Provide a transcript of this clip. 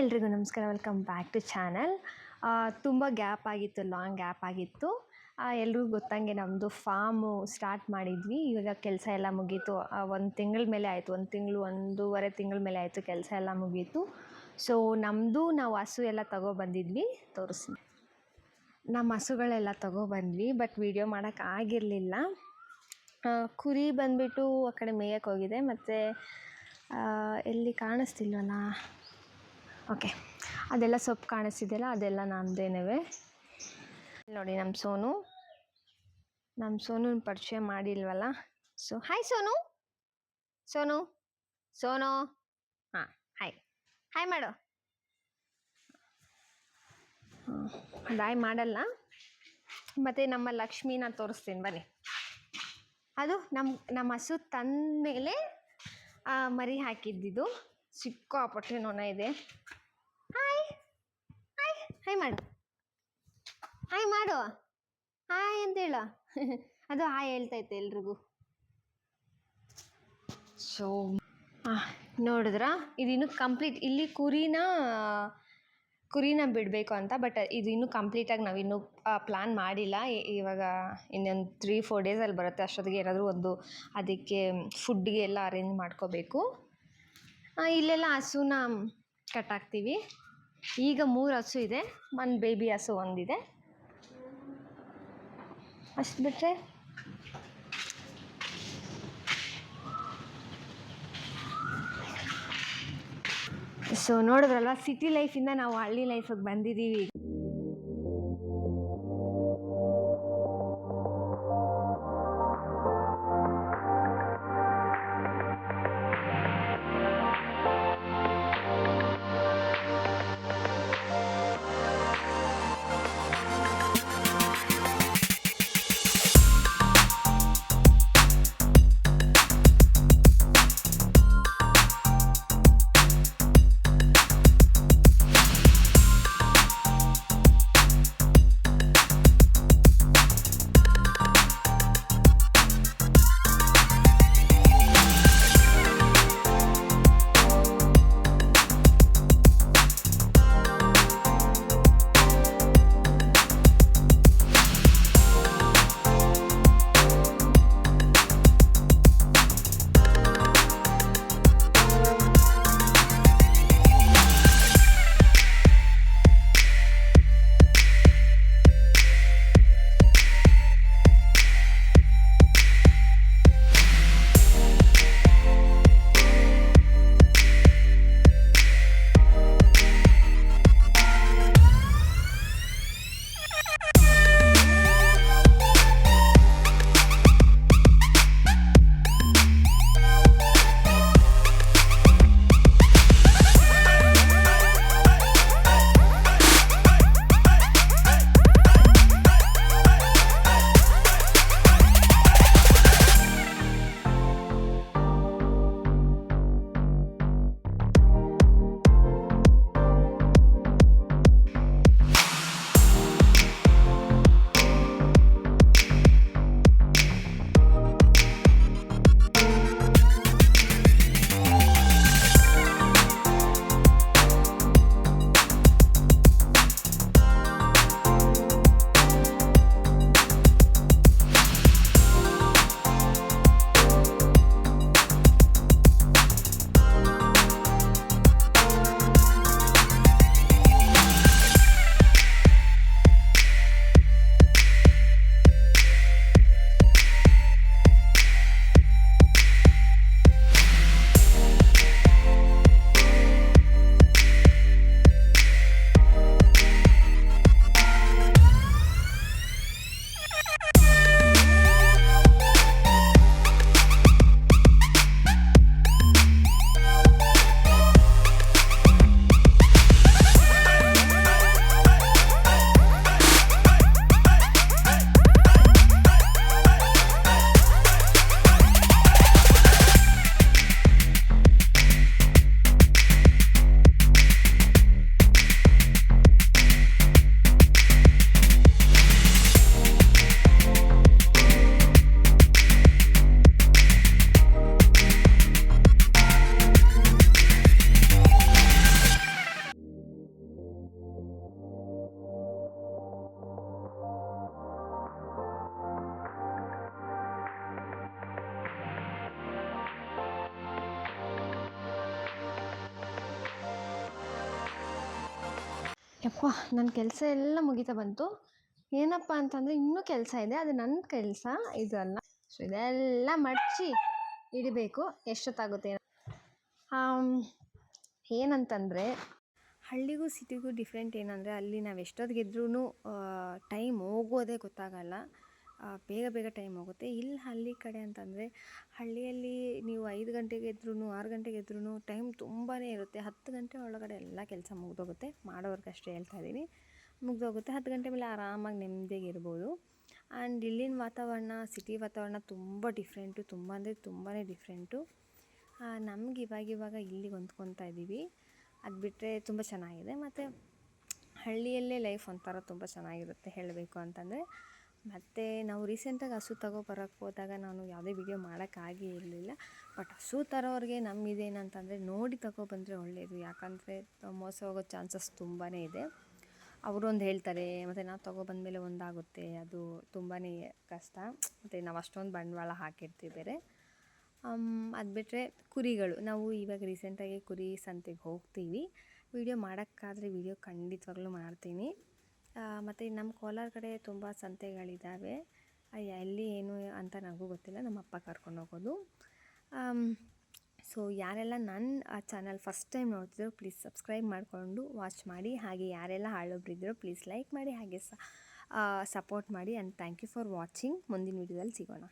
ಎಲ್ರಿಗೂ ನಮಸ್ಕಾರ. Welcome back to channel. ತುಂಬ ಲಾಂಗ್ ಗ್ಯಾಪ್ ಆಗಿತ್ತು. ಎಲ್ರಿಗೂ ಗೊತ್ತಂಗೆ ನಮ್ಮದು ಫಾರ್ಮು ಸ್ಟಾರ್ಟ್ ಮಾಡಿದ್ವಿ. ಇವಾಗ ಕೆಲಸ ಎಲ್ಲ ಮುಗೀತು. 1 ತಿಂಗಳ ಮೇಲೆ ಆಯಿತು. 1 ತಿಂಗಳು 1.5 ತಿಂಗಳ ಮೇಲೆ ಆಯಿತು, ಕೆಲಸ ಎಲ್ಲ ಮುಗೀತು. ಸೊ ನಾವು ಹಸು ಎಲ್ಲ ತಗೊಬಂದಿದ್ವಿ, ತೋರಿಸ್ತೀನಿ. ನಮ್ಮ ಹಸುಗಳೆಲ್ಲ ತಗೊಬಂದ್ವಿ, ಬಟ್ ವೀಡಿಯೋ ಮಾಡೋಕ್ಕಾಗಿರಲಿಲ್ಲ. ಕುರಿ ಬಂದುಬಿಟ್ಟು ಆ ಕಡೆ ಮೇಯಕ್ಕೆ ಹೋಗಿದೆ, ಮತ್ತು ಎಲ್ಲಿ ಕಾಣಿಸ್ತಿಲ್ವಲ್ಲ, ಓಕೆ, ಅದೆಲ್ಲ ಸೊಪ್ಪು ಕಾಣಿಸ್ತಿದೆಯಲ್ಲ, ಅದೆಲ್ಲ ನಮ್ಮದೇನವೆ. ನೋಡಿ ನಮ್ಮ ಸೋನು ಪರಿಚಯ ಮಾಡಿಲ್ವಲ್ಲ. ಸೊ ಹಾಯ್ ಸೋನು ಹಾಂ, ಹಾಯ್ ಮಾಡು. ಬಾಯ್ ಮಾಡಲ್ಲ. ಮತ್ತು ನಮ್ಮ ಲಕ್ಷ್ಮೀನ ತೋರಿಸ್ತೀನಿ ಬನ್ನಿ. ಅದು ನಮ್ಮ ಹಸು ತಂದ ಮೇಲೆ ಮರಿ ಹಾಕಿದ್ದಿದ್ದು. ಸಿಕ್ಕಾಪಟ್ಟೆ ನೊಣ ಇದೆ. ಹಾಯ್ ಮಾಡು ಹಾಯ್ ಅಂತೇಳ. ಅದು ಹಾಯ್ ಹೇಳ್ತೈತೆ ಎಲ್ರಿಗೂ. ಸೊ ನೋಡಿದ್ರಾ, ಇದಿನ್ನೂ ಕಂಪ್ಲೀಟ್. ಇಲ್ಲಿ ಕುರಿನ ಬಿಡಬೇಕು ಅಂತ, ಬಟ್ ಇದು ಇನ್ನೂ ಕಂಪ್ಲೀಟಾಗಿ ನಾವಿನ್ನೂ ಪ್ಲ್ಯಾನ್ ಮಾಡಿಲ್ಲ. ಇವಾಗ ಇನ್ನೊಂದು 3-4 ಡೇಸಲ್ಲಿ ಬರುತ್ತೆ. ಅಷ್ಟೊತ್ತಿಗೆ ಏನಾದರೂ ಅದಕ್ಕೆ ಫುಡ್ಗೆ ಎಲ್ಲ ಅರೇಂಜ್ ಮಾಡ್ಕೋಬೇಕು. ಇಲ್ಲೆಲ್ಲ ಹಸುನ ಕಟ್ಟಾಕ್ತೀವಿ. ಈಗ 3 ಹಸು ಇದೆ, ಒಂದು ಬೇಬಿ ಹಸು ಒಂದಿದೆ, ಅಷ್ಟು ಬಿಟ್ಟರೆ ಸೊ ನೋಡಿದ್ರಲ್ವ, ಸಿಟಿ ಲೈಫಿಂದ ನಾವು ಹಳ್ಳಿ ಲೈಫಿಗೆ ಬಂದಿದ್ದೀವಿ. ಯಪ್ಪ ನನ್ನ ಕೆಲಸ ಎಲ್ಲ ಮುಗಿತಾ ಬಂತು. ಏನಪ್ಪ ಅಂತಂದರೆ ಇನ್ನೂ ಕೆಲಸ ಇದೆ, ಅದು ನನ್ನ ಕೆಲಸ ಇದು ಅಲ್ಲ. ಸೊ ಇದೆಲ್ಲ ಮಡಚಿ ಇಡಬೇಕು. ಎಷ್ಟೊತ್ತಾಗುತ್ತೆ ಏನಂತಂದರೆ ಹಳ್ಳಿಗೂ ಸಿಟಿಗೂ ಡಿಫ್ರೆಂಟ್ ಏನಂದರೆ ಅಲ್ಲಿ ನಾವು ಎಷ್ಟೊತ್ತಿಗೆದ್ರೂ ಟೈಮ್ ಹೋಗೋದೇ ಗೊತ್ತಾಗಲ್ಲ. ಬೇಗ ಬೇಗ ಟೈಮ್ ಹೋಗುತ್ತೆ. ಇಲ್ಲಿ ಹಳ್ಳಿ ಕಡೆ ಅಂತಂದರೆ ಹಳ್ಳಿಯಲ್ಲಿ ನೀವು 5 ಗಂಟೆಗೆ ಎದ್ರೂ 6 ಗಂಟೆಗೆ ಎದ್ರೂ ಟೈಮ್ ತುಂಬಾ ಇರುತ್ತೆ. 10 ಗಂಟೆ ಒಳಗಡೆ ಎಲ್ಲ ಕೆಲಸ ಮುಗಿದೋಗುತ್ತೆ. ಮಾಡೋರ್ಗಷ್ಟೇ ಹೇಳ್ತಾ ಇದ್ದೀನಿ, ಮುಗಿದೋಗುತ್ತೆ. 10 ಗಂಟೆ ಮೇಲೆ ಆರಾಮಾಗಿ ನೆಮ್ಮದಿಯಾಗಿ ಇರ್ಬೋದು. ಆ್ಯಂಡ್ ಇಲ್ಲಿನ ವಾತಾವರಣ ಸಿಟಿ ವಾತಾವರಣ ತುಂಬ ಡಿಫ್ರೆಂಟು, ತುಂಬ ಅಂದರೆ ತುಂಬಾ ಡಿಫ್ರೆಂಟು. ನಮ್ಗೆ ಇವಾಗ ಇಲ್ಲಿಗೆ ಹೊಂದ್ಕೊತಾ ಇದ್ದೀವಿ. ಅದು ಬಿಟ್ಟರೆ ತುಂಬ ಚೆನ್ನಾಗಿದೆ. ಮತ್ತು ಹಳ್ಳಿಯಲ್ಲೇ ಲೈಫ್ ಒಂಥರ ತುಂಬ ಚೆನ್ನಾಗಿರುತ್ತೆ ಹೇಳಬೇಕು ಅಂತಂದರೆ. ಮತ್ತು ನಾವು ರೀಸೆಂಟಾಗಿ ಹಸು ತಗೊಬರೋಕ್ಕೆ ಹೋದಾಗ ನಾನು ಯಾವುದೇ ವಿಡಿಯೋ ಮಾಡೋಕ್ಕಾಗೇ ಇರಲಿಲ್ಲ. ಬಟ್ ಹಸು ತರೋರಿಗೆ ನಮ್ಮಿದೇನಂತಂದರೆ ನೋಡಿ ತಗೊಬಂದರೆ ಒಳ್ಳೆಯದು. ಯಾಕಂದರೆ ಮೋಸ ಹೋಗೋ ಚಾನ್ಸಸ್ ತುಂಬಾ ಇದೆ. ಅವರೊಂದು ಹೇಳ್ತಾರೆ, ಮತ್ತು ನಾವು ತಗೊಬಂದಮೇಲೆ ಒಂದಾಗುತ್ತೆ. ಅದು ತುಂಬಾ ಕಷ್ಟ. ಮತ್ತು ನಾವು ಅಷ್ಟೊಂದು ಬಂಡವಾಳ ಹಾಕಿರ್ತೀವಿ ಬೇರೆ. ಅದು ಬಿಟ್ಟರೆ ಕುರಿಗಳು, ನಾವು ಇವಾಗ ರೀಸೆಂಟಾಗಿ ಕುರಿ ಸಂತೆಗೆ ಹೋಗ್ತೀವಿ. ವಿಡಿಯೋ ಮಾಡೋಕ್ಕಾದ್ರೆ ವಿಡಿಯೋ ಖಂಡಿತವಾಗ್ಲೂ ಮಾಡ್ತೀನಿ. ಮತ್ತು ನಮ್ಮ ಕೋಲಾರ ಕಡೆ ತುಂಬ ಸಂತೆಗಳಿದ್ದಾವೆ. ಎಲ್ಲಿ ಏನು ಅಂತ ನನಗೂ ಗೊತ್ತಿಲ್ಲ, ನಮ್ಮ ಅಪ್ಪ ಕರ್ಕೊಂಡು ಹೋಗೋದು. ಸೊ ಯಾರೆಲ್ಲ ನನ್ನ ಚಾನಲ್ ಫಸ್ಟ್ ಟೈಮ್ ನೋಡ್ತಿದ್ರು ಪ್ಲೀಸ್ ಸಬ್ಸ್ಕ್ರೈಬ್ ಮಾಡಿಕೊಂಡು ವಾಚ್ ಮಾಡಿ. ಹಾಗೆ ಯಾರೆಲ್ಲ ಹಳಬ್ರಿದ್ರು ಪ್ಲೀಸ್ ಲೈಕ್ ಮಾಡಿ, ಹಾಗೆ ಸಪೋರ್ಟ್ ಮಾಡಿ. And thank you for watching. ಮುಂದಿನ ವೀಡಿಯೋದಲ್ಲಿ ಸಿಗೋಣ.